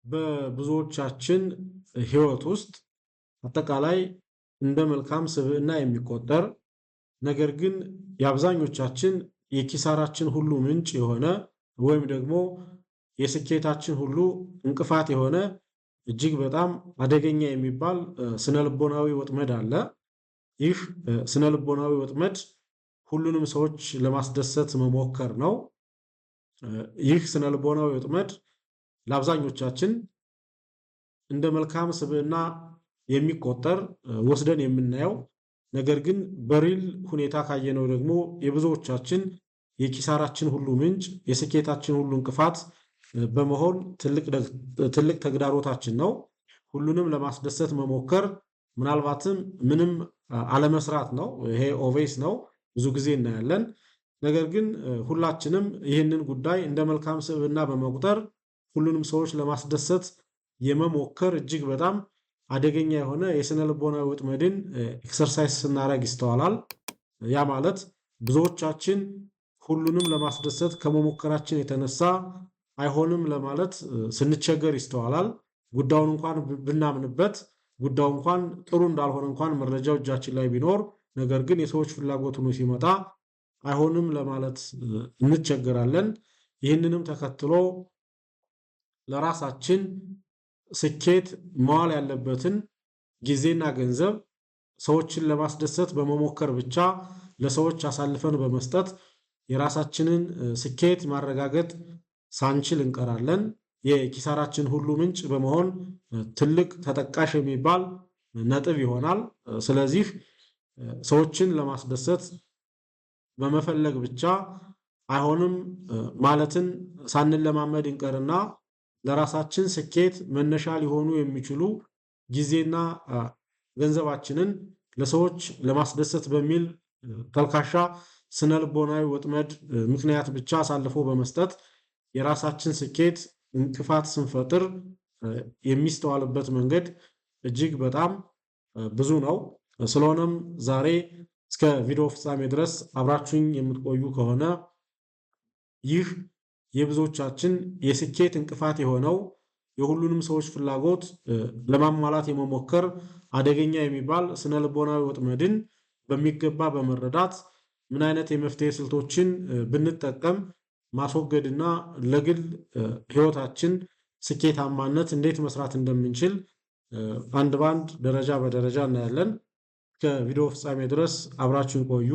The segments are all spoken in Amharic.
በብዙዎቻችን ህይወት ውስጥ አጠቃላይ እንደ መልካም ስብዕና የሚቆጠር ነገር ግን የአብዛኞቻችን የኪሳራችን ሁሉ ምንጭ የሆነ ወይም ደግሞ የስኬታችን ሁሉ እንቅፋት የሆነ እጅግ በጣም አደገኛ የሚባል ስነልቦናዊ ወጥመድ አለ። ይህ ስነልቦናዊ ወጥመድ ሁሉንም ሰዎች ለማስደሰት መሞከር ነው። ይህ ስነልቦናዊ ወጥመድ ለአብዛኞቻችን እንደ መልካም ስብዕና የሚቆጠር ወስደን የምናየው ነገር ግን በሪል ሁኔታ ካየነው ደግሞ የብዙዎቻችን የኪሳራችን ሁሉ ምንጭ የስኬታችን ሁሉ እንቅፋት በመሆን ትልቅ ተግዳሮታችን ነው። ሁሉንም ለማስደሰት መሞከር ምናልባትም ምንም አለመስራት ነው። ይሄ ኦቬስ ነው፣ ብዙ ጊዜ እናያለን። ነገር ግን ሁላችንም ይህንን ጉዳይ እንደ መልካም ስብዕና በመቁጠር ሁሉንም ሰዎች ለማስደሰት የመሞከር እጅግ በጣም አደገኛ የሆነ የስነ ልቦና ወጥመድን ኤክሰርሳይዝ ስናደርግ ይስተዋላል። ያ ማለት ብዙዎቻችን ሁሉንም ለማስደሰት ከመሞከራችን የተነሳ አይሆንም ለማለት ስንቸገር ይስተዋላል። ጉዳዩን እንኳን ብናምንበት ጉዳዩ እንኳን ጥሩ እንዳልሆነ እንኳን መረጃው እጃችን ላይ ቢኖር ነገር ግን የሰዎች ፍላጎት ሆኖ ሲመጣ አይሆንም ለማለት እንቸገራለን። ይህንንም ተከትሎ ለራሳችን ስኬት መዋል ያለበትን ጊዜና ገንዘብ ሰዎችን ለማስደሰት በመሞከር ብቻ ለሰዎች አሳልፈን በመስጠት የራሳችንን ስኬት ማረጋገጥ ሳንችል እንቀራለን። የኪሳራችን ሁሉ ምንጭ በመሆን ትልቅ ተጠቃሽ የሚባል ነጥብ ይሆናል። ስለዚህ ሰዎችን ለማስደሰት በመፈለግ ብቻ አይሆንም ማለትን ሳንለማመድ እንቀርና ለራሳችን ስኬት መነሻ ሊሆኑ የሚችሉ ጊዜና ገንዘባችንን ለሰዎች ለማስደሰት በሚል ተልካሻ ስነልቦናዊ ወጥመድ ምክንያት ብቻ አሳልፎ በመስጠት የራሳችን ስኬት እንቅፋት ስንፈጥር የሚስተዋልበት መንገድ እጅግ በጣም ብዙ ነው። ስለሆነም ዛሬ እስከ ቪዲዮ ፍጻሜ ድረስ አብራችሁኝ የምትቆዩ ከሆነ ይህ የብዙዎቻችን የስኬት እንቅፋት የሆነው የሁሉንም ሰዎች ፍላጎት ለማሟላት የመሞከር አደገኛ የሚባል ስነልቦናዊ ወጥመድን በሚገባ በመረዳት ምን አይነት የመፍትሄ ስልቶችን ብንጠቀም ማስወገድና ለግል ህይወታችን ስኬታማነት እንዴት መስራት እንደምንችል አንድ ባንድ ደረጃ በደረጃ እናያለን። ከቪዲዮ ፍጻሜ ድረስ አብራችሁን ቆዩ።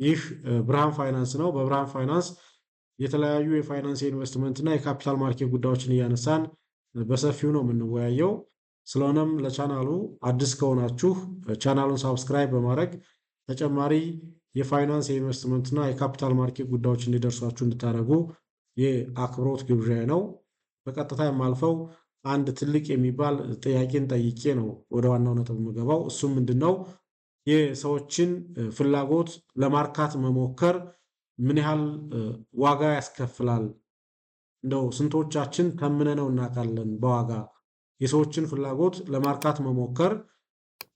ይህ ብርሃን ፋይናንስ ነው። በብርሃን ፋይናንስ የተለያዩ የፋይናንስ የኢንቨስትመንት እና የካፒታል ማርኬት ጉዳዮችን እያነሳን በሰፊው ነው የምንወያየው። ስለሆነም ለቻናሉ አዲስ ከሆናችሁ ቻናሉን ሳብስክራይብ በማድረግ ተጨማሪ የፋይናንስ የኢንቨስትመንት እና የካፒታል ማርኬት ጉዳዮች እንዲደርሷችሁ እንድታደርጉ የአክብሮት ግብዣ ነው። በቀጥታ የማልፈው አንድ ትልቅ የሚባል ጥያቄን ጠይቄ ነው ወደ ዋናው ነጥብ የምገባው። እሱም ምንድነው? የሰዎችን ፍላጎት ለማርካት መሞከር ምን ያህል ዋጋ ያስከፍላል? እንደው ስንቶቻችን ተምነነው እናውቃለን? በዋጋ የሰዎችን ፍላጎት ለማርካት መሞከር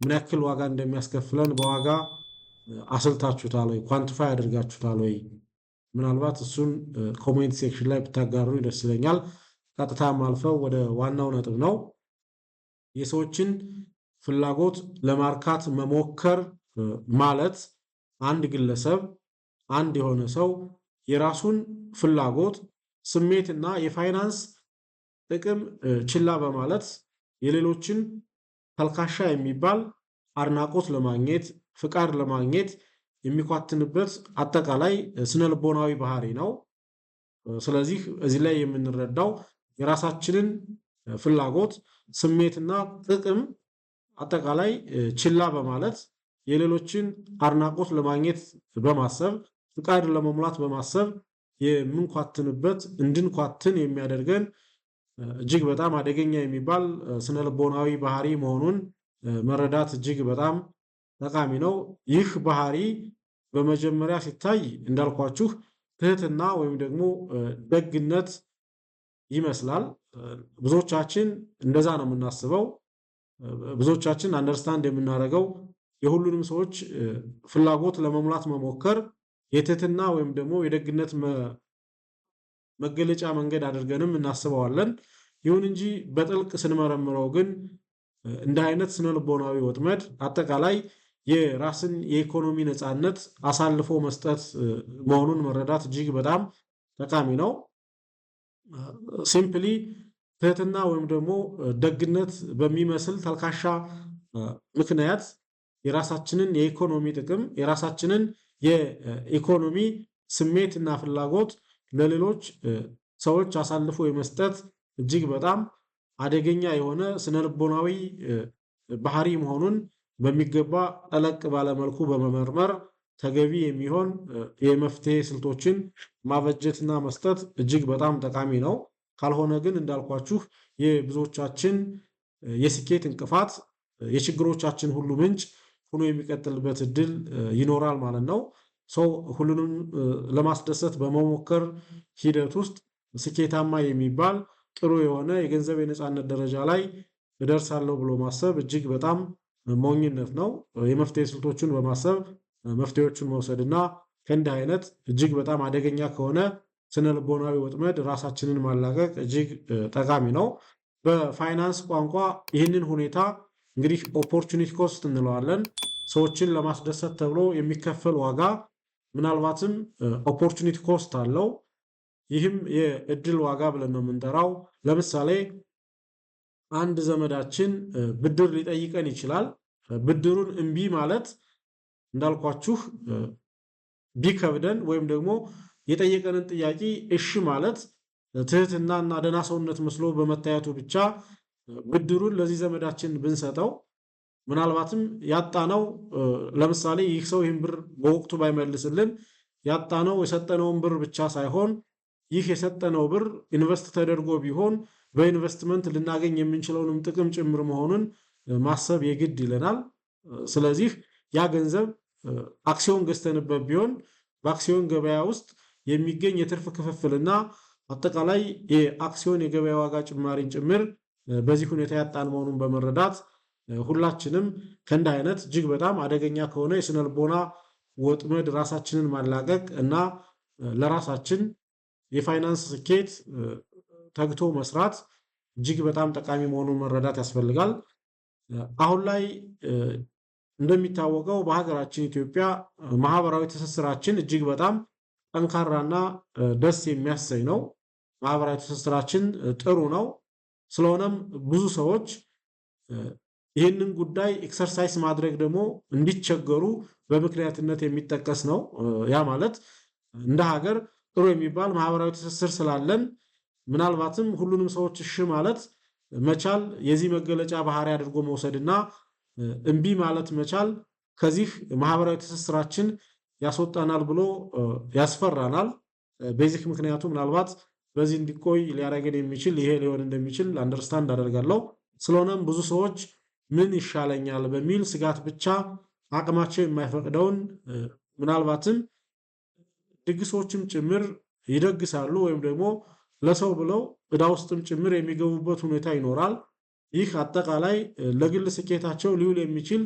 ምን ያክል ዋጋ እንደሚያስከፍለን በዋጋ አስልታችሁታል ወይ? ኳንቲፋይ አድርጋችሁታል ወይ? ምናልባት እሱን ኮሜንት ሴክሽን ላይ ብታጋሩ ደስ ይለኛል። ቀጥታ ማልፈው ወደ ዋናው ነጥብ ነው። የሰዎችን ፍላጎት ለማርካት መሞከር ማለት አንድ ግለሰብ አንድ የሆነ ሰው የራሱን ፍላጎት ስሜትና የፋይናንስ ጥቅም ችላ በማለት የሌሎችን ተልካሻ የሚባል አድናቆት ለማግኘት ፍቃድ ለማግኘት የሚኳትንበት አጠቃላይ ስነልቦናዊ ባህሪ ነው። ስለዚህ እዚህ ላይ የምንረዳው የራሳችንን ፍላጎት ስሜትና ጥቅም አጠቃላይ ችላ በማለት የሌሎችን አድናቆት ለማግኘት በማሰብ ፍቃድ ለመሙላት በማሰብ የምንኳትንበት እንድንኳትን የሚያደርገን እጅግ በጣም አደገኛ የሚባል ስነልቦናዊ ባህሪ መሆኑን መረዳት እጅግ በጣም ጠቃሚ ነው። ይህ ባህሪ በመጀመሪያ ሲታይ እንዳልኳችሁ ትህትና ወይም ደግሞ ደግነት ይመስላል። ብዙዎቻችን እንደዛ ነው የምናስበው። ብዙዎቻችን አንደርስታንድ የምናደርገው የሁሉንም ሰዎች ፍላጎት ለመሙላት መሞከር የትህትና ወይም ደግሞ የደግነት መገለጫ መንገድ አድርገንም እናስበዋለን። ይሁን እንጂ በጥልቅ ስንመረምረው ግን እንደ አይነት ስነልቦናዊ ወጥመድ አጠቃላይ የራስን የኢኮኖሚ ነፃነት አሳልፎ መስጠት መሆኑን መረዳት እጅግ በጣም ጠቃሚ ነው። ሲምፕሊ ትህትና ወይም ደግሞ ደግነት በሚመስል ተልካሻ ምክንያት የራሳችንን የኢኮኖሚ ጥቅም የራሳችንን የኢኮኖሚ ስሜትና ፍላጎት ለሌሎች ሰዎች አሳልፎ የመስጠት እጅግ በጣም አደገኛ የሆነ ስነልቦናዊ ባህሪ መሆኑን በሚገባ ጠለቅ ባለ መልኩ በመመርመር ተገቢ የሚሆን የመፍትሄ ስልቶችን ማበጀትና መስጠት እጅግ በጣም ጠቃሚ ነው። ካልሆነ ግን እንዳልኳችሁ የብዙዎቻችን የስኬት እንቅፋት የችግሮቻችን ሁሉ ምንጭ ሆኖ የሚቀጥልበት እድል ይኖራል ማለት ነው። ሰው ሁሉንም ለማስደሰት በመሞከር ሂደት ውስጥ ስኬታማ የሚባል ጥሩ የሆነ የገንዘብ የነፃነት ደረጃ ላይ እደርሳለሁ ብሎ ማሰብ እጅግ በጣም ሞኝነት ነው። የመፍትሄ ስልቶችን በማሰብ መፍትሄዎችን መውሰድና ከእንዲህ አይነት እጅግ በጣም አደገኛ ከሆነ ስነልቦናዊ ወጥመድ ራሳችንን ማላቀቅ እጅግ ጠቃሚ ነው። በፋይናንስ ቋንቋ ይህንን ሁኔታ እንግዲህ ኦፖርቹኒቲ ኮስት እንለዋለን። ሰዎችን ለማስደሰት ተብሎ የሚከፈል ዋጋ ምናልባትም ኦፖርቹኒቲ ኮስት አለው። ይህም የእድል ዋጋ ብለን ነው የምንጠራው። ለምሳሌ አንድ ዘመዳችን ብድር ሊጠይቀን ይችላል። ብድሩን እምቢ ማለት እንዳልኳችሁ ቢከብደን ወይም ደግሞ የጠየቀንን ጥያቄ እሺ ማለት ትህትናና ደህና ሰውነት መስሎ በመታየቱ ብቻ ብድሩን ለዚህ ዘመዳችን ብንሰጠው ምናልባትም ያጣነው ለምሳሌ ይህ ሰው ይህን ብር በወቅቱ ባይመልስልን ያጣነው የሰጠነውን ብር ብቻ ሳይሆን ይህ የሰጠነው ብር ኢንቨስት ተደርጎ ቢሆን በኢንቨስትመንት ልናገኝ የምንችለውንም ጥቅም ጭምር መሆኑን ማሰብ የግድ ይለናል። ስለዚህ ያ ገንዘብ አክሲዮን ገዝተንበት ቢሆን በአክሲዮን ገበያ ውስጥ የሚገኝ የትርፍ ክፍፍልና አጠቃላይ የአክሲዮን የገበያ ዋጋ ጭማሪን ጭምር በዚህ ሁኔታ ያጣን መሆኑን በመረዳት ሁላችንም ከእንዲህ አይነት እጅግ በጣም አደገኛ ከሆነ የስነልቦና ወጥመድ ራሳችንን ማላቀቅ እና ለራሳችን የፋይናንስ ስኬት ተግቶ መስራት እጅግ በጣም ጠቃሚ መሆኑን መረዳት ያስፈልጋል። አሁን ላይ እንደሚታወቀው በሀገራችን ኢትዮጵያ ማህበራዊ ትስስራችን እጅግ በጣም ጠንካራና ደስ የሚያሰኝ ነው። ማህበራዊ ትስስራችን ጥሩ ነው። ስለሆነም ብዙ ሰዎች ይህንን ጉዳይ ኤክሰርሳይዝ ማድረግ ደግሞ እንዲቸገሩ በምክንያትነት የሚጠቀስ ነው። ያ ማለት እንደ ሀገር ጥሩ የሚባል ማህበራዊ ትስስር ስላለን ምናልባትም ሁሉንም ሰዎች እሺ ማለት መቻል የዚህ መገለጫ ባህሪ አድርጎ መውሰድና እምቢ ማለት መቻል ከዚህ ማህበራዊ ትስስራችን ያስወጣናል ብሎ ያስፈራናል። ቤዚክ ምክንያቱ ምናልባት በዚህ እንዲቆይ ሊያደርገን የሚችል ይሄ ሊሆን እንደሚችል አንደርስታንድ አደርጋለሁ። ስለሆነም ብዙ ሰዎች ምን ይሻለኛል በሚል ስጋት ብቻ አቅማቸው የማይፈቅደውን ምናልባትም ድግሶችም ጭምር ይደግሳሉ ወይም ደግሞ ለሰው ብለው ዕዳ ውስጥም ጭምር የሚገቡበት ሁኔታ ይኖራል። ይህ አጠቃላይ ለግል ስኬታቸው ሊውል የሚችል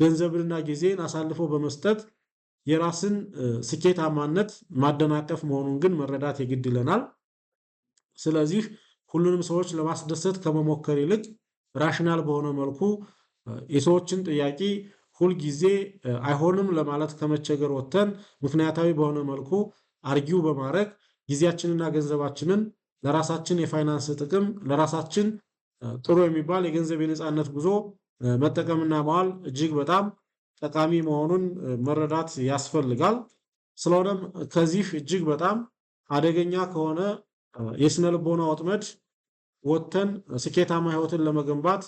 ገንዘብንና ጊዜን አሳልፎ በመስጠት የራስን ስኬታማነት ማደናቀፍ መሆኑን ግን መረዳት የግድ ይለናል። ስለዚህ ሁሉንም ሰዎች ለማስደሰት ከመሞከር ይልቅ ራሽናል በሆነ መልኩ የሰዎችን ጥያቄ ሁልጊዜ አይሆንም ለማለት ከመቸገር ወጥተን ምክንያታዊ በሆነ መልኩ አርጊው በማድረግ ጊዜያችንና ገንዘባችንን ለራሳችን የፋይናንስ ጥቅም ለራሳችን ጥሩ የሚባል የገንዘብ የነፃነት ጉዞ መጠቀምና መዋል እጅግ በጣም ጠቃሚ መሆኑን መረዳት ያስፈልጋል። ስለሆነም ከዚህ እጅግ በጣም አደገኛ ከሆነ የስነልቦና ወጥመድ ወጥተን ስኬታማ ህይወትን ለመገንባት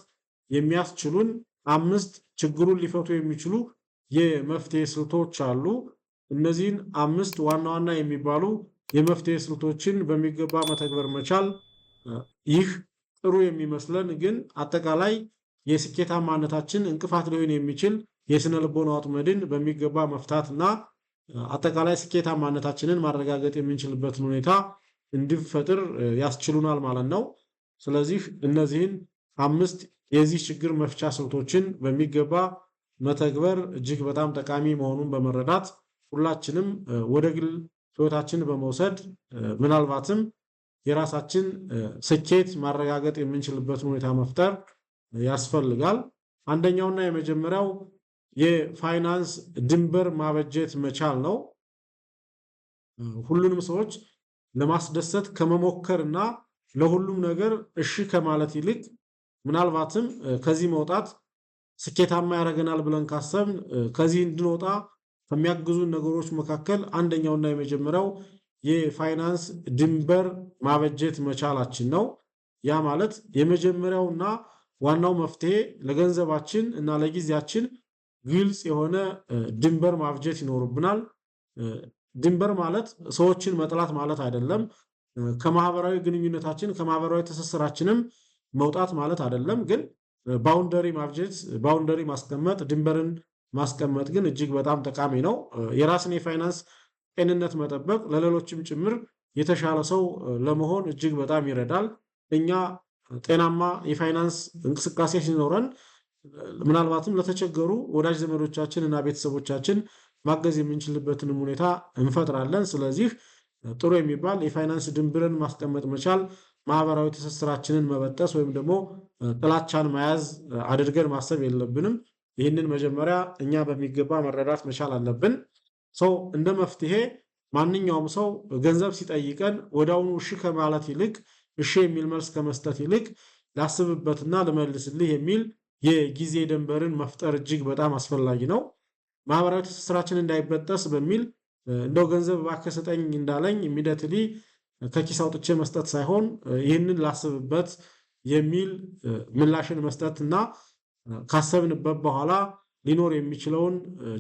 የሚያስችሉን 5 ችግሩን ሊፈቱ የሚችሉ የመፍትሄ ስልቶች አሉ። እነዚህን 5 ዋና ዋና የሚባሉ የመፍትሄ ስልቶችን በሚገባ መተግበር መቻል ይህ ጥሩ የሚመስለን ግን አጠቃላይ የስኬታማነታችን እንቅፋት ሊሆን የሚችል የስነልቦና ወጥመድን በሚገባ መፍታትና አጠቃላይ ስኬታማነታችንን ማረጋገጥ የምንችልበትን ሁኔታ እንዲፈጥር ያስችሉናል ማለት ነው። ስለዚህ እነዚህን 5 የዚህ ችግር መፍቻ ስልቶችን በሚገባ መተግበር እጅግ በጣም ጠቃሚ መሆኑን በመረዳት ሁላችንም ወደ ግል ህይወታችን በመውሰድ ምናልባትም የራሳችን ስኬት ማረጋገጥ የምንችልበትን ሁኔታ መፍጠር ያስፈልጋል። አንደኛውና የመጀመሪያው የፋይናንስ ድንበር ማበጀት መቻል ነው። ሁሉንም ሰዎች ለማስደሰት ከመሞከርና ለሁሉም ነገር እሺ ከማለት ይልቅ ምናልባትም ከዚህ መውጣት ስኬታማ ያደርገናል ብለን ካሰብን ከዚህ እንድንወጣ ከሚያግዙን ነገሮች መካከል አንደኛውና የመጀመሪያው የፋይናንስ ድንበር ማበጀት መቻላችን ነው። ያ ማለት የመጀመሪያውና ዋናው መፍትሄ ለገንዘባችን እና ለጊዜያችን ግልጽ የሆነ ድንበር ማብጀት ይኖርብናል። ድንበር ማለት ሰዎችን መጥላት ማለት አይደለም። ከማህበራዊ ግንኙነታችን ከማህበራዊ ትስስራችንም መውጣት ማለት አይደለም። ግን ባውንደሪ ማብጀት፣ ባውንደሪ ማስቀመጥ፣ ድንበርን ማስቀመጥ ግን እጅግ በጣም ጠቃሚ ነው። የራስን የፋይናንስ ጤንነት መጠበቅ ለሌሎችም ጭምር የተሻለ ሰው ለመሆን እጅግ በጣም ይረዳል። እኛ ጤናማ የፋይናንስ እንቅስቃሴ ሲኖረን ምናልባትም ለተቸገሩ ወዳጅ ዘመዶቻችን እና ቤተሰቦቻችን ማገዝ የምንችልበትንም ሁኔታ እንፈጥራለን። ስለዚህ ጥሩ የሚባል የፋይናንስ ድንበርን ማስቀመጥ መቻል ማህበራዊ ትስስራችንን መበጠስ ወይም ደግሞ ጥላቻን መያዝ አድርገን ማሰብ የለብንም። ይህንን መጀመሪያ እኛ በሚገባ መረዳት መቻል አለብን። ሰው እንደ መፍትሄ ማንኛውም ሰው ገንዘብ ሲጠይቀን ወዲያውኑ እሺ ከማለት ይልቅ እሺ የሚል መልስ ከመስጠት ይልቅ ላስብበትና ልመልስልህ የሚል የጊዜ ድንበርን መፍጠር እጅግ በጣም አስፈላጊ ነው። ማህበራዊ ትስስራችን እንዳይበጠስ በሚል እንደው ገንዘብ እባክህ ስጠኝ እንዳለኝ ኢሚዲየትሊ ከኪስ አውጥቼ መስጠት ሳይሆን ይህንን ላስብበት የሚል ምላሽን መስጠትና ካሰብንበት በኋላ ሊኖር የሚችለውን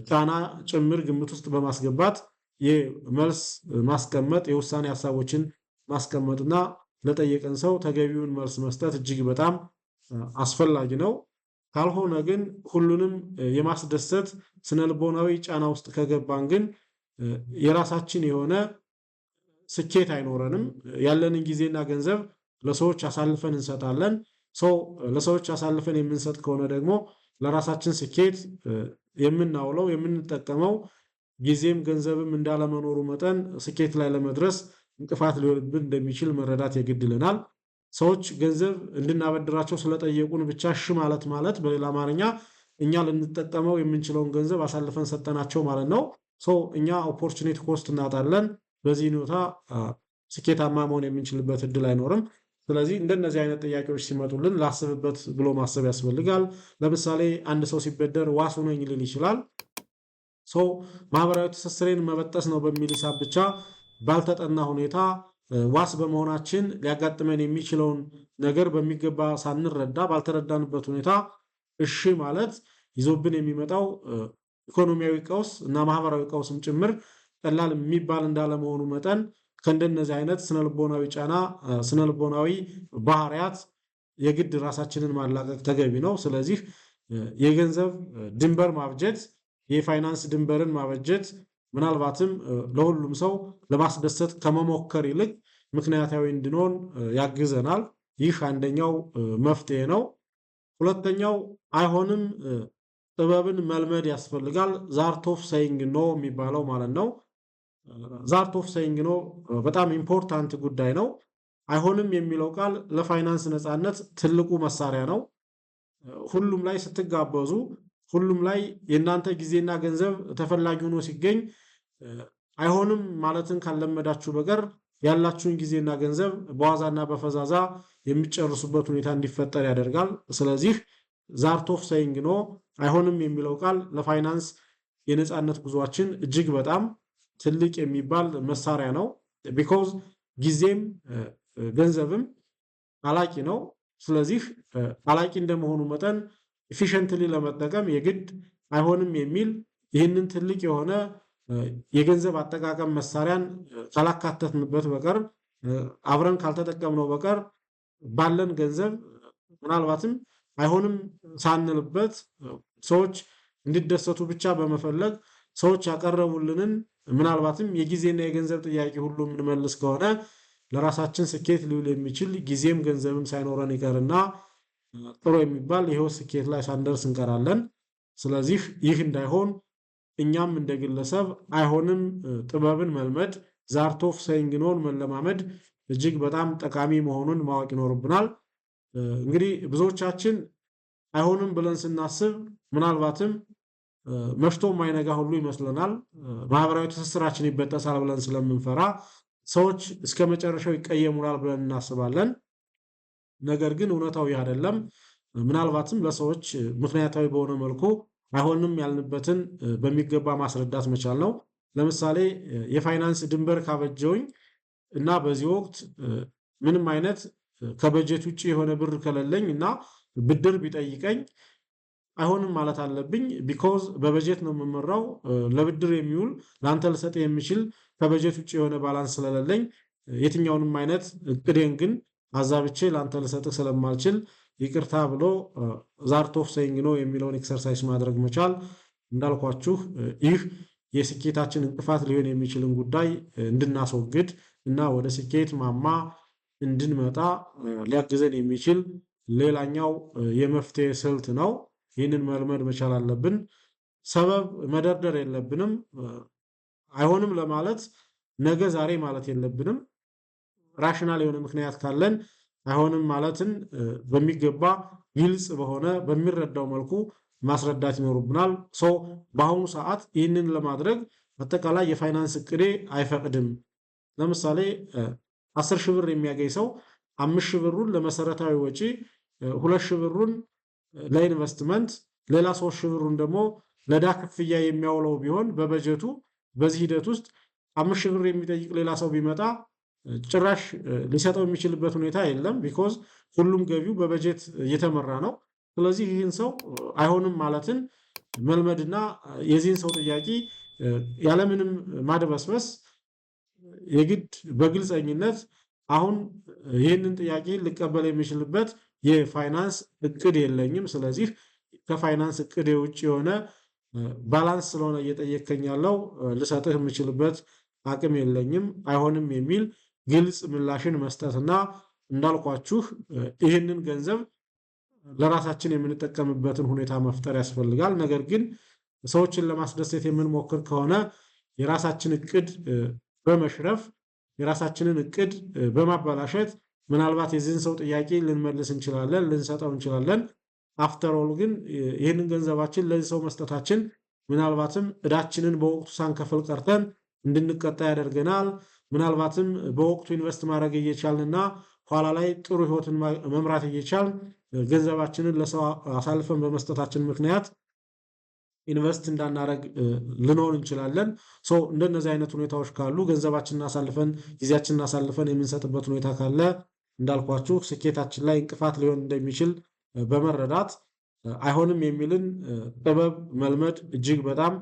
ጫና ጭምር ግምት ውስጥ በማስገባት የመልስ ማስቀመጥ የውሳኔ ሀሳቦችን ማስቀመጥና ለጠየቀን ሰው ተገቢውን መልስ መስጠት እጅግ በጣም አስፈላጊ ነው። ካልሆነ ግን ሁሉንም የማስደሰት ስነልቦናዊ ጫና ውስጥ ከገባን ግን የራሳችን የሆነ ስኬት አይኖረንም። ያለንን ጊዜና ገንዘብ ለሰዎች አሳልፈን እንሰጣለን። ሰው ለሰዎች አሳልፈን የምንሰጥ ከሆነ ደግሞ ለራሳችን ስኬት የምናውለው የምንጠቀመው ጊዜም ገንዘብም እንዳለመኖሩ መጠን ስኬት ላይ ለመድረስ እንቅፋት ሊሆንብን እንደሚችል መረዳት የግድ ይለናል። ሰዎች ገንዘብ እንድናበድራቸው ስለጠየቁን ብቻ እሺ ማለት በሌላ አማርኛ እኛ ልንጠቀመው የምንችለውን ገንዘብ አሳልፈን ሰጠናቸው ማለት ነው። እኛ ኦፖርቹኒቲ ኮስት እናጣለን። በዚህ ሁኔታ ስኬታማ መሆን የምንችልበት እድል አይኖርም። ስለዚህ እንደነዚህ አይነት ጥያቄዎች ሲመጡልን ላስብበት ብሎ ማሰብ ያስፈልጋል። ለምሳሌ አንድ ሰው ሲበደር ዋስ ሆነኝ ሊል ይችላል። ማህበራዊ ትስስሬን መበጠስ ነው በሚል ሂሳብ ብቻ ባልተጠና ሁኔታ ዋስ በመሆናችን ሊያጋጥመን የሚችለውን ነገር በሚገባ ሳንረዳ ባልተረዳንበት ሁኔታ እሺ ማለት ይዞብን የሚመጣው ኢኮኖሚያዊ ቀውስ እና ማህበራዊ ቀውስም ጭምር ቀላል የሚባል እንዳለመሆኑ መጠን ከእንደነዚህ አይነት ስነልቦናዊ ጫና ስነልቦናዊ ባህሪያት የግድ ራሳችንን ማላቀቅ ተገቢ ነው። ስለዚህ የገንዘብ ድንበር ማብጀት የፋይናንስ ድንበርን ማበጀት ምናልባትም ለሁሉም ሰው ለማስደሰት ከመሞከር ይልቅ ምክንያታዊ እንድንሆን ያግዘናል። ይህ አንደኛው መፍትሄ ነው። ሁለተኛው አይሆንም ጥበብን መልመድ ያስፈልጋል። ዛርት ኦፍ ሴይንግ ኖ የሚባለው ማለት ነው። ዛርት ኦፍ ሴይንግ ኖ በጣም ኢምፖርታንት ጉዳይ ነው። አይሆንም የሚለው ቃል ለፋይናንስ ነፃነት ትልቁ መሳሪያ ነው። ሁሉም ላይ ስትጋበዙ ሁሉም ላይ የእናንተ ጊዜና ገንዘብ ተፈላጊ ሆኖ ሲገኝ አይሆንም ማለትን ካልለመዳችሁ በቀር ያላችሁን ጊዜና ገንዘብ በዋዛና በፈዛዛ የሚጨርሱበት ሁኔታ እንዲፈጠር ያደርጋል። ስለዚህ ዛርት ኦፍ ሴይንግ ኖ አይሆንም የሚለው ቃል ለፋይናንስ የነፃነት ጉዟችን እጅግ በጣም ትልቅ የሚባል መሳሪያ ነው። ቢኮዝ ጊዜም ገንዘብም አላቂ ነው። ስለዚህ አላቂ እንደመሆኑ መጠን ኤፊሽንትሊ ለመጠቀም የግድ አይሆንም የሚል ይህንን ትልቅ የሆነ የገንዘብ አጠቃቀም መሳሪያን ካላካተትንበት በቀር አብረን ካልተጠቀምነው በቀር ባለን ገንዘብ ምናልባትም አይሆንም ሳንልበት ሰዎች እንዲደሰቱ ብቻ በመፈለግ ሰዎች ያቀረቡልንን ምናልባትም የጊዜና የገንዘብ ጥያቄ ሁሉ የምንመልስ ከሆነ ለራሳችን ስኬት ሊውል የሚችል ጊዜም ገንዘብም ሳይኖረን ይቀርና ጥሩ የሚባል የህይወት ስኬት ላይ ሳንደርስ እንቀራለን። ስለዚህ ይህ እንዳይሆን እኛም እንደግለሰብ አይሆንም ጥበብን መልመድ ዛርት ኦፍ ሴይንግ ኖን መለማመድ እጅግ በጣም ጠቃሚ መሆኑን ማወቅ ይኖርብናል። እንግዲህ ብዙዎቻችን አይሆንም ብለን ስናስብ ምናልባትም መሽቶ ማይነጋ ሁሉ ይመስለናል። ማህበራዊ ትስስራችን ይበጠሳል ብለን ስለምንፈራ ሰዎች እስከ መጨረሻው ይቀየሙናል ብለን እናስባለን። ነገር ግን እውነታው ይህ አይደለም። ምናልባትም ለሰዎች ምክንያታዊ በሆነ መልኩ አይሆንም ያልንበትን በሚገባ ማስረዳት መቻል ነው። ለምሳሌ የፋይናንስ ድንበር ካበጀውኝ እና በዚህ ወቅት ምንም አይነት ከበጀት ውጪ የሆነ ብር ከሌለኝ እና ብድር ቢጠይቀኝ አይሆንም ማለት አለብኝ። ቢኮዝ በበጀት ነው የምመራው። ለብድር የሚውል ለአንተ ልሰጥ የሚችል ከበጀት ውጪ የሆነ ባላንስ ስለሌለኝ የትኛውንም አይነት እቅዴን ግን አዛብቼ ለአንተ ልሰጥህ ስለማልችል ይቅርታ ብሎ ዛርት ኦፍ ሴይንግ ኖ የሚለውን ኤክሰርሳይዝ ማድረግ መቻል እንዳልኳችሁ ይህ የስኬታችን እንቅፋት ሊሆን የሚችልን ጉዳይ እንድናስወግድ እና ወደ ስኬት ማማ እንድንመጣ ሊያግዘን የሚችል ሌላኛው የመፍትሄ ስልት ነው። ይህንን መልመድ መቻል አለብን። ሰበብ መደርደር የለብንም። አይሆንም ለማለት ነገ ዛሬ ማለት የለብንም። ራሽናል የሆነ ምክንያት ካለን አይሆንም ማለትን በሚገባ ግልጽ በሆነ በሚረዳው መልኩ ማስረዳት ይኖርብናል። በአሁኑ ሰዓት ይህንን ለማድረግ አጠቃላይ የፋይናንስ እቅዴ አይፈቅድም። ለምሳሌ 10 ሺህ ብር የሚያገኝ ሰው 5 ሺህ ብሩን ለመሰረታዊ ወጪ፣ 2 ሺህ ብሩን ለኢንቨስትመንት፣ ሌላ 3 ሺህ ብሩን ደግሞ ለዕዳ ክፍያ የሚያውለው ቢሆን በበጀቱ በዚህ ሂደት ውስጥ 5 ሺህ ብር የሚጠይቅ ሌላ ሰው ቢመጣ ጭራሽ ሊሰጠው የሚችልበት ሁኔታ የለም። ቢኮዝ ሁሉም ገቢው በበጀት እየተመራ ነው። ስለዚህ ይህን ሰው አይሆንም ማለትን መልመድና የዚህን ሰው ጥያቄ ያለምንም ማድበስበስ የግድ በግልጸኝነት አሁን ይህንን ጥያቄ ልቀበል የሚችልበት የፋይናንስ እቅድ የለኝም፣ ስለዚህ ከፋይናንስ እቅድ ውጭ የሆነ ባላንስ ስለሆነ እየጠየከኝ ያለው ልሰጥህ የምችልበት አቅም የለኝም፣ አይሆንም የሚል ግልጽ ምላሽን መስጠትና እንዳልኳችሁ ይህንን ገንዘብ ለራሳችን የምንጠቀምበትን ሁኔታ መፍጠር ያስፈልጋል። ነገር ግን ሰዎችን ለማስደሰት የምንሞክር ከሆነ የራሳችን እቅድ በመሽረፍ የራሳችንን እቅድ በማበላሸት ምናልባት የዚህን ሰው ጥያቄ ልንመልስ እንችላለን፣ ልንሰጠው እንችላለን። አፍተር ኦል ግን ይህንን ገንዘባችን ለዚህ ሰው መስጠታችን ምናልባትም ዕዳችንን በወቅቱ ሳንከፍል ቀርተን እንድንቀጣ ያደርገናል። ምናልባትም በወቅቱ ኢንቨስት ማድረግ እየቻልንና ኋላ ላይ ጥሩ ህይወትን መምራት እየቻልን ገንዘባችንን ለሰው አሳልፈን በመስጠታችን ምክንያት ኢንቨስት እንዳናረግ ልንሆን እንችላለን። እንደነዚህ አይነት ሁኔታዎች ካሉ ገንዘባችንን አሳልፈን ጊዜያችንን አሳልፈን የምንሰጥበት ሁኔታ ካለ እንዳልኳችሁ ስኬታችን ላይ እንቅፋት ሊሆን እንደሚችል በመረዳት አይሆንም የሚልን ጥበብ መልመድ እጅግ በጣም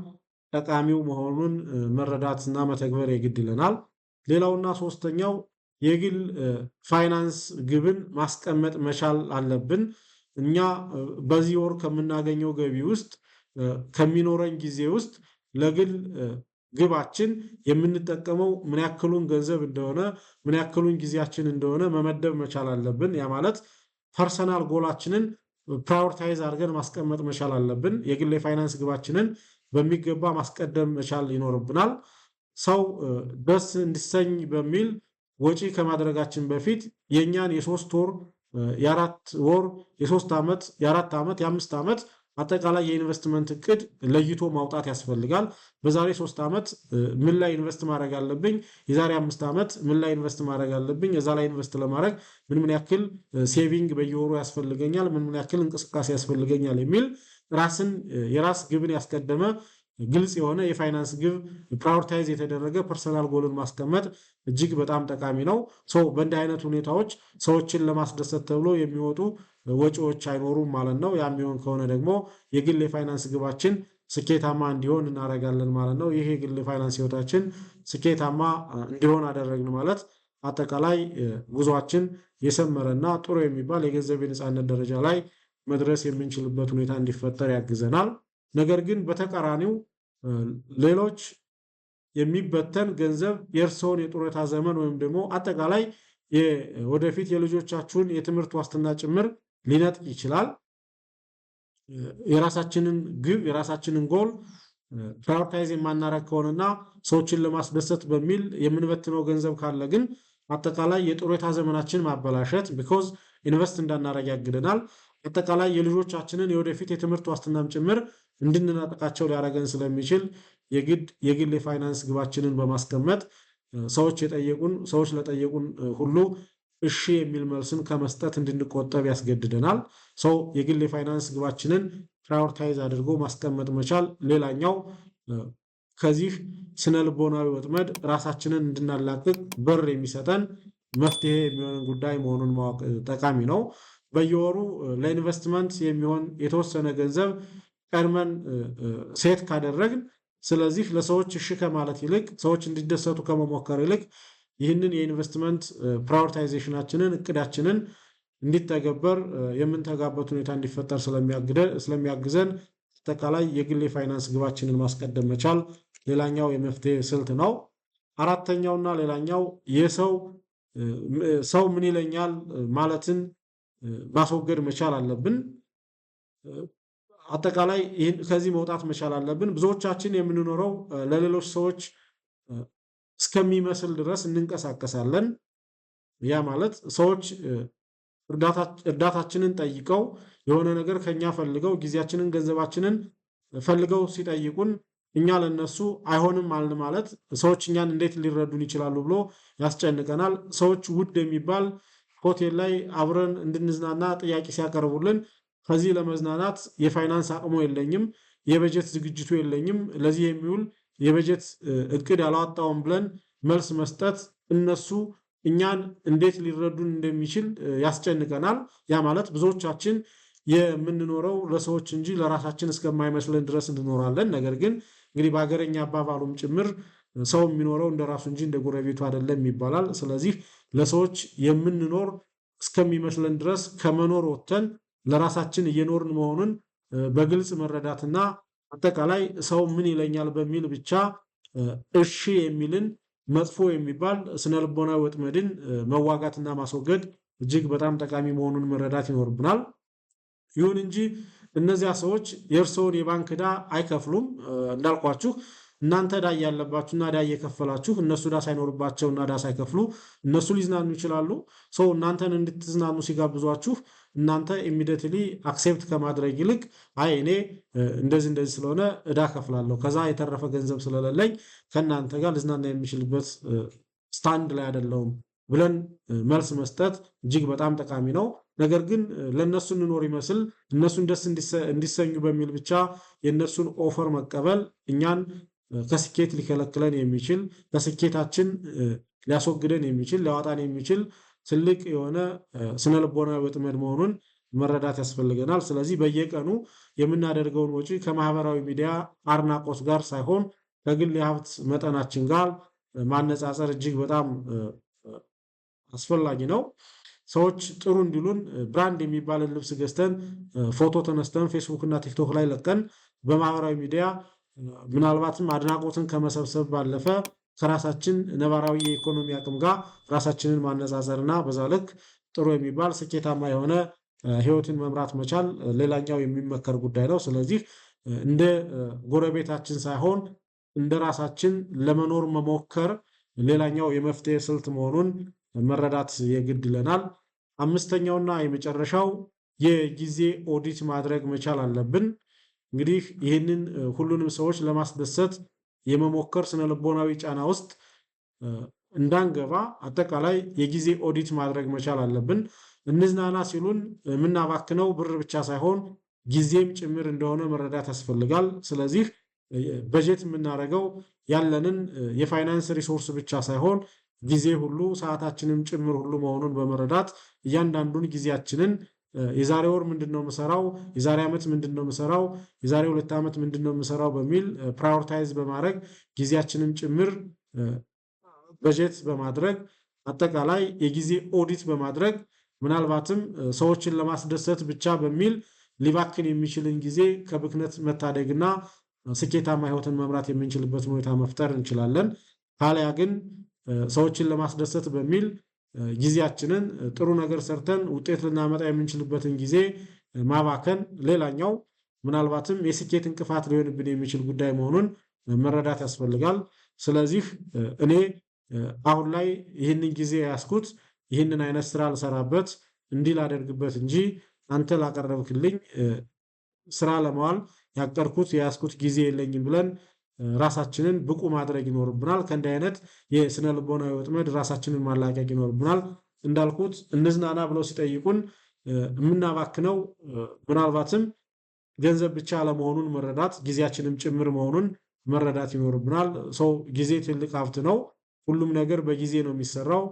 ጠቃሚው መሆኑን መረዳትና መተግበር የግድ ይለናል። ሌላውና ሶስተኛው የግል ፋይናንስ ግብን ማስቀመጥ መቻል አለብን። እኛ በዚህ ወር ከምናገኘው ገቢ ውስጥ ከሚኖረን ጊዜ ውስጥ ለግል ግባችን የምንጠቀመው ምን ያክሉን ገንዘብ እንደሆነ ምን ያክሉን ጊዜያችን እንደሆነ መመደብ መቻል አለብን። ያ ማለት ፐርሰናል ጎላችንን ፕራዮሪታይዝ አድርገን ማስቀመጥ መቻል አለብን። የግል የፋይናንስ ግባችንን በሚገባ ማስቀደም መቻል ይኖርብናል። ሰው ደስ እንዲሰኝ በሚል ወጪ ከማድረጋችን በፊት የኛን የ3 ወር የ4 ወር የ3 ዓመት የ4 ዓመት የ5 ዓመት አጠቃላይ የኢንቨስትመንት እቅድ ለይቶ ማውጣት ያስፈልጋል። በዛሬ 3 ዓመት ምን ላይ ኢንቨስት ማድረግ አለብኝ፣ የዛሬ 5 ዓመት ምን ላይ ኢንቨስት ማድረግ አለብኝ፣ የዛ ላይ ኢንቨስት ለማድረግ ምን ያክል ሴቪንግ በየወሩ ያስፈልገኛል፣ ምን ያክል እንቅስቃሴ ያስፈልገኛል የሚል ራስን የራስ ግብን ያስቀደመ ግልጽ የሆነ የፋይናንስ ግብ ፕራዮሪታይዝ የተደረገ ፐርሰናል ጎልን ማስቀመጥ እጅግ በጣም ጠቃሚ ነው። በእንዲህ አይነት ሁኔታዎች ሰዎችን ለማስደሰት ተብሎ የሚወጡ ወጪዎች አይኖሩም ማለት ነው። ያ የሚሆን ከሆነ ደግሞ የግል የፋይናንስ ግባችን ስኬታማ እንዲሆን እናደርጋለን ማለት ነው። ይህ የግል የፋይናንስ ህይወታችን ስኬታማ እንዲሆን አደረግን ማለት አጠቃላይ ጉዟችን የሰመረና ጥሩ የሚባል የገንዘብ የነፃነት ደረጃ ላይ መድረስ የምንችልበት ሁኔታ እንዲፈጠር ያግዘናል። ነገር ግን በተቃራኒው ሌሎች የሚበተን ገንዘብ የእርስዎን የጡረታ ዘመን ወይም ደግሞ አጠቃላይ ወደፊት የልጆቻችሁን የትምህርት ዋስትና ጭምር ሊነጥቅ ይችላል። የራሳችንን ግብ የራሳችንን ጎል ፕራዮሪታይዝ የማናረግ ከሆነና ሰዎችን ለማስደሰት በሚል የምንበትነው ገንዘብ ካለ ግን አጠቃላይ የጡረታ ዘመናችን ማበላሸት ቢኮዝ ኢንቨስት እንዳናረግ ያግደናል። አጠቃላይ የልጆቻችንን የወደፊት የትምህርት ዋስትናም ጭምር እንድንነጥቃቸው ሊያደርገን ስለሚችል የግል የፋይናንስ ግባችንን በማስቀመጥ ሰዎች ለጠየቁን ሁሉ እሺ የሚል መልስን ከመስጠት እንድንቆጠብ ያስገድደናል። የግል የፋይናንስ ግባችንን ፕራዮሪታይዝ አድርጎ ማስቀመጥ መቻል ሌላኛው ከዚህ ስነ ልቦናዊ ወጥመድ ራሳችንን እንድናላቅቅ በር የሚሰጠን መፍትሄ የሚሆን ጉዳይ መሆኑን ማወቅ ጠቃሚ ነው። በየወሩ ለኢንቨስትመንት የሚሆን የተወሰነ ገንዘብ ቀድመን ሴት ካደረግን ስለዚህ ለሰዎች እሺ ከማለት ይልቅ ሰዎች እንዲደሰቱ ከመሞከር ይልቅ ይህንን የኢንቨስትመንት ፕራዮሪታይዜሽናችንን እቅዳችንን እንዲተገበር የምንተጋበት ሁኔታ እንዲፈጠር ስለሚያግዘን አጠቃላይ የግል የፋይናንስ ግባችንን ማስቀደም መቻል ሌላኛው የመፍትሄ ስልት ነው። አራተኛውና ሌላኛው ሰው ምን ይለኛል ማለትን ማስወገድ መቻል አለብን። አጠቃላይ ከዚህ መውጣት መቻል አለብን። ብዙዎቻችን የምንኖረው ለሌሎች ሰዎች እስከሚመስል ድረስ እንንቀሳቀሳለን። ያ ማለት ሰዎች እርዳታችንን ጠይቀው የሆነ ነገር ከኛ ፈልገው ጊዜያችንን ገንዘባችንን ፈልገው ሲጠይቁን እኛ ለነሱ አይሆንም አልን ማለት ሰዎች እኛን እንዴት ሊረዱን ይችላሉ ብሎ ያስጨንቀናል። ሰዎች ውድ የሚባል ሆቴል ላይ አብረን እንድንዝናና ጥያቄ ሲያቀርቡልን ከዚህ ለመዝናናት የፋይናንስ አቅሙ የለኝም፣ የበጀት ዝግጅቱ የለኝም፣ ለዚህ የሚውል የበጀት እቅድ ያላወጣውም ብለን መልስ መስጠት እነሱ እኛን እንዴት ሊረዱን እንደሚችል ያስጨንቀናል። ያ ማለት ብዙዎቻችን የምንኖረው ለሰዎች እንጂ ለራሳችን እስከማይመስለን ድረስ እንኖራለን። ነገር ግን እንግዲህ በሀገረኛ አባባሉም ጭምር ሰው የሚኖረው እንደራሱ እንጂ እንደ ጎረቤቱ አይደለም ይባላል። ስለዚህ ለሰዎች የምንኖር እስከሚመስለን ድረስ ከመኖር ወጥተን ለራሳችን እየኖርን መሆኑን በግልጽ መረዳትና አጠቃላይ ሰው ምን ይለኛል በሚል ብቻ እሺ የሚልን መጥፎ የሚባል ስነልቦናዊ ወጥመድን መዋጋትና ማስወገድ እጅግ በጣም ጠቃሚ መሆኑን መረዳት ይኖርብናል። ይሁን እንጂ እነዚያ ሰዎች የእርስዎን የባንክ ዕዳ አይከፍሉም። እንዳልኳችሁ እናንተ ዕዳ ያለባችሁና ዕዳ እየከፈላችሁ እነሱ ዕዳ ሳይኖርባቸውና ዕዳ ሳይከፍሉ እነሱ ሊዝናኑ ይችላሉ። እናንተን እንድትዝናኑ ሲጋብዟችሁ እናንተ ኢሚዲየትሊ አክሴፕት ከማድረግ ይልቅ አይ እኔ እንደዚህ ስለሆነ ዕዳ ከፍላለሁ ከዛ የተረፈ ገንዘብ ስለሌለኝ ከእናንተ ጋር ልዝናና የሚችልበት ስታንድ ላይ አይደለሁም ብለን መልስ መስጠት እጅግ በጣም ጠቃሚ ነው። ነገር ግን ለነሱ እንኖር ይመስል እነሱን ደስ እንዲሰኙ በሚል ብቻ የነሱን ኦፈር መቀበል እኛን ከስኬት ሊከለክለን የሚችል ከስኬታችን ሊያስወግደን የሚችል ሊያወጣን የሚችል ትልቅ የሆነ ስነልቦናዊ ወጥመድ መሆኑን መረዳት ያስፈልገናል። ስለዚህ በየቀኑ የምናደርገውን ወጪ ከማህበራዊ ሚዲያ አድናቆት ጋር ሳይሆን ከግል የሀብት መጠናችን ጋር ማነጻጸር እጅግ በጣም አስፈላጊ ነው። ሰዎች ጥሩ እንዲሉን ብራንድ የሚባልን ልብስ ገዝተን ፎቶ ተነስተን ፌስቡክ እና ቲክቶክ ላይ ለቀን በማህበራዊ ሚዲያ ምናልባትም አድናቆትን ከመሰብሰብ ባለፈ ከራሳችን ነባራዊ የኢኮኖሚ አቅም ጋር ራሳችንን ማነጻጸርና በዛ ልክ ጥሩ የሚባል ስኬታማ የሆነ ህይወትን መምራት መቻል ሌላኛው የሚመከር ጉዳይ ነው። ስለዚህ እንደ ጎረቤታችን ሳይሆን እንደ ራሳችን ለመኖር መሞከር ሌላኛው የመፍትሄ ስልት መሆኑን መረዳት የግድ ይለናል። አምስተኛውና የመጨረሻው የጊዜ ኦዲት ማድረግ መቻል አለብን። እንግዲህ ይህንን ሁሉንም ሰዎች ለማስደሰት የመሞከር ስነልቦናዊ ጫና ውስጥ እንዳንገባ አጠቃላይ የጊዜ ኦዲት ማድረግ መቻል አለብን። እንዝናና ሲሉን የምናባክነው ብር ብቻ ሳይሆን ጊዜም ጭምር እንደሆነ መረዳት ያስፈልጋል። ስለዚህ በጀት የምናደርገው ያለንን የፋይናንስ ሪሶርስ ብቻ ሳይሆን ጊዜ ሁሉ ሰዓታችንም ጭምር ሁሉ መሆኑን በመረዳት እያንዳንዱን ጊዜያችንን የዛሬ ወር ምንድነው የምሰራው፣ የዛሬ ዓመት ምንድነው የምሰራው፣ የዛሬ 2 ዓመት ምንድነው የምሰራው በሚል ፕራዮሪታይዝ በማድረግ ጊዜያችንን ጭምር በጀት በማድረግ አጠቃላይ የጊዜ ኦዲት በማድረግ ምናልባትም ሰዎችን ለማስደሰት ብቻ በሚል ሊባክን የሚችልን ጊዜ ከብክነት መታደግና ስኬታማ ህይወትን መምራት የምንችልበት ሁኔታ መፍጠር እንችላለን። ካለያ ግን ሰዎችን ለማስደሰት በሚል ጊዜያችንን ጥሩ ነገር ሰርተን ውጤት ልናመጣ የምንችልበትን ጊዜ ማባከን ሌላኛው ምናልባትም የስኬት እንቅፋት ሊሆንብን የሚችል ጉዳይ መሆኑን መረዳት ያስፈልጋል። ስለዚህ እኔ አሁን ላይ ይህንን ጊዜ ያስኩት ይህንን አይነት ስራ ልሰራበት እንዲህ ላደርግበት እንጂ አንተ ላቀረብክልኝ ስራ ለማዋል ያቀርኩት የያዝኩት ጊዜ የለኝም ብለን ራሳችንን ብቁ ማድረግ ይኖርብናል። ከእንዲህ አይነት የስነ ልቦናዊ ወጥመድ ራሳችንን ማላቀቅ ይኖርብናል። እንዳልኩት እንዝናና ብለው ሲጠይቁን የምናባክነው ምናልባትም ገንዘብ ብቻ አለመሆኑን መረዳት ጊዜያችንም ጭምር መሆኑን መረዳት ይኖርብናል። ሰው ጊዜ ትልቅ ሀብት ነው። ሁሉም ነገር በጊዜ ነው የሚሰራው።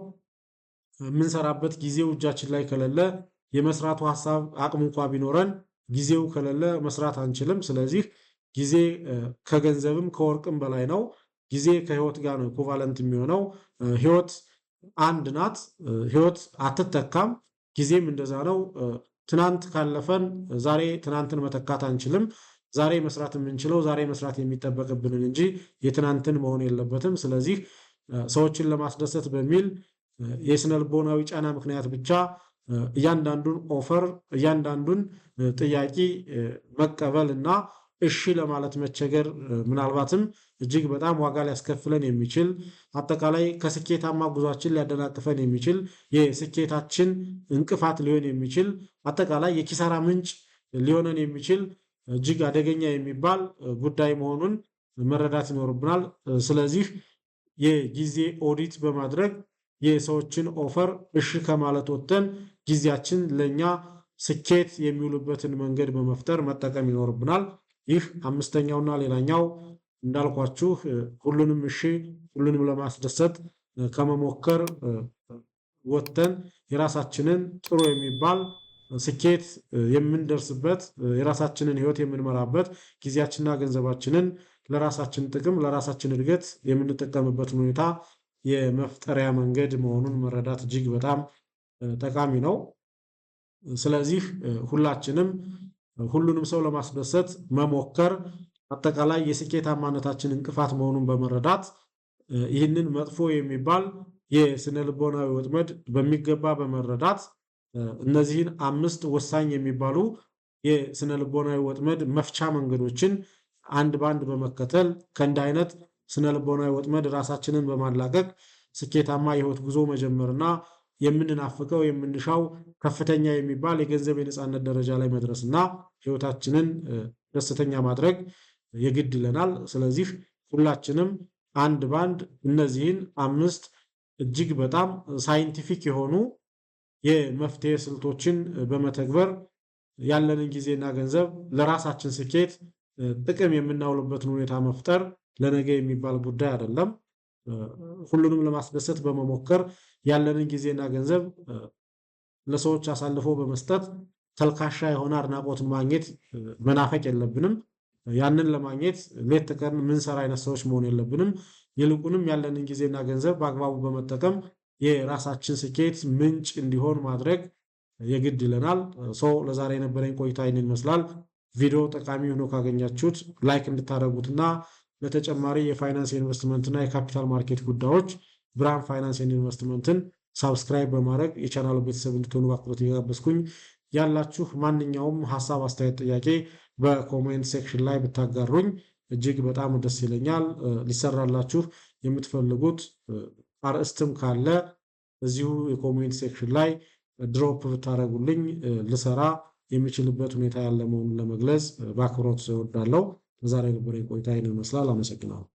የምንሰራበት ጊዜው እጃችን ላይ ከሌለ የመስራቱ ሀሳብ አቅሙ እንኳ ቢኖረን ጊዜው ከሌለ መስራት አንችልም። ስለዚህ ጊዜ ከገንዘብም ከወርቅም በላይ ነው። ጊዜ ከህይወት ጋር ነው ኢኩቫለንት የሚሆነው። ህይወት አንድ ናት። ህይወት አትተካም። ጊዜም እንደዛ ነው። ትናንት ካለፈን ዛሬ ትናንትን መተካት አንችልም። ዛሬ መስራት የምንችለው ዛሬ መስራት የሚጠበቅብንን እንጂ የትናንትን መሆን የለበትም። ስለዚህ ሰዎችን ለማስደሰት በሚል የስነ ልቦናዊ ጫና ምክንያት ብቻ እያንዳንዱን ኦፈር እያንዳንዱን ጥያቄ መቀበል እና እሺ ለማለት መቸገር ምናልባትም እጅግ በጣም ዋጋ ሊያስከፍለን የሚችል አጠቃላይ ከስኬታማ ጉዟችን ሊያደናቅፈን የሚችል የስኬታችን እንቅፋት ሊሆን የሚችል አጠቃላይ የኪሳራ ምንጭ ሊሆነን የሚችል እጅግ አደገኛ የሚባል ጉዳይ መሆኑን መረዳት ይኖርብናል። ስለዚህ የጊዜ ኦዲት በማድረግ የሰዎችን ኦፈር እሺ ከማለት ወጥተን ጊዜያችን ለኛ ስኬት የሚውልበትን መንገድ በመፍጠር መጠቀም ይኖርብናል። ይህ አምስተኛውና ሌላኛው እንዳልኳችሁ ሁሉንም እሺ ሁሉንም ለማስደሰት ከመሞከር ወጥተን የራሳችንን ጥሩ የሚባል ስኬት የምንደርስበት የራሳችንን ህይወት የምንመራበት ጊዜያችንና ገንዘባችንን ለራሳችን ጥቅም ለራሳችን እድገት የምንጠቀምበትን ሁኔታ የመፍጠሪያ መንገድ መሆኑን መረዳት እጅግ በጣም ጠቃሚ ነው። ስለዚህ ሁላችንም ሁሉንም ሰው ለማስደሰት መሞከር አጠቃላይ የስኬታማነታችን እንቅፋት መሆኑን በመረዳት ይህንን መጥፎ የሚባል የስነ ልቦናዊ ወጥመድ በሚገባ በመረዳት እነዚህን 5 ወሳኝ የሚባሉ የስነ ልቦናዊ ወጥመድ መፍቻ መንገዶችን አንድ ባንድ በመከተል ከእንዲህ አይነት ስነ ልቦናዊ ወጥመድ ራሳችንን በማላቀቅ ስኬታማ የህይወት ጉዞ መጀመርና የምንናፍቀው የምንሻው ከፍተኛ የሚባል የገንዘብ የነፃነት ደረጃ ላይ መድረስና ህይወታችንን ደስተኛ ማድረግ የግድ ይለናል። ስለዚህ ሁላችንም አንድ ባንድ እነዚህን 5 እጅግ በጣም ሳይንቲፊክ የሆኑ የመፍትሄ ስልቶችን በመተግበር ያለንን ጊዜና ገንዘብ ለራሳችን ስኬት ጥቅም የምናውልበትን ሁኔታ መፍጠር ለነገ የሚባል ጉዳይ አይደለም። ሁሉንም ለማስደሰት በመሞከር ያለንን ጊዜና ገንዘብ ለሰዎች አሳልፎ በመስጠት ተልካሻ የሆነ አድናቆትን ማግኘት መናፈቅ የለብንም። ያንን ለማግኘት ሌት ተቀን ምንሰራ አይነት ሰዎች መሆን የለብንም። ይልቁንም ያለንን ጊዜና ገንዘብ በአግባቡ በመጠቀም የራሳችን ስኬት ምንጭ እንዲሆን ማድረግ የግድ ይለናል። ለዛሬ የነበረኝ ቆይታ ይህንን ይመስላል። ቪዲዮ ጠቃሚ ሆኖ ካገኛችሁት ላይክ እንድታደርጉትና ለተጨማሪ የፋይናንስ ኢንቨስትመንት እና የካፒታል ማርኬት ጉዳዮች ብርሃን ፋይናንስ ኢንቨስትመንትን ሳብስክራይብ በማድረግ የቻናሉ ቤተሰብ እንድትሆኑ በአክብሮት እየጋበዝኩኝ ያላችሁ ማንኛውም ሀሳብ፣ አስተያየት፣ ጥያቄ በኮሜንት ሴክሽን ላይ ብታጋሩኝ እጅግ በጣም ደስ ይለኛል። ሊሰራላችሁ የምትፈልጉት አርዕስትም ካለ እዚሁ የኮሜንት ሴክሽን ላይ ድሮፕ ብታደርጉልኝ ልሰራ የሚችልበት ሁኔታ ያለ መሆኑን ለመግለጽ በአክብሮት እወዳለሁ። ዛሬ የነበረኝ ቆይታ ይህን ይመስላል። አመሰግናለሁ።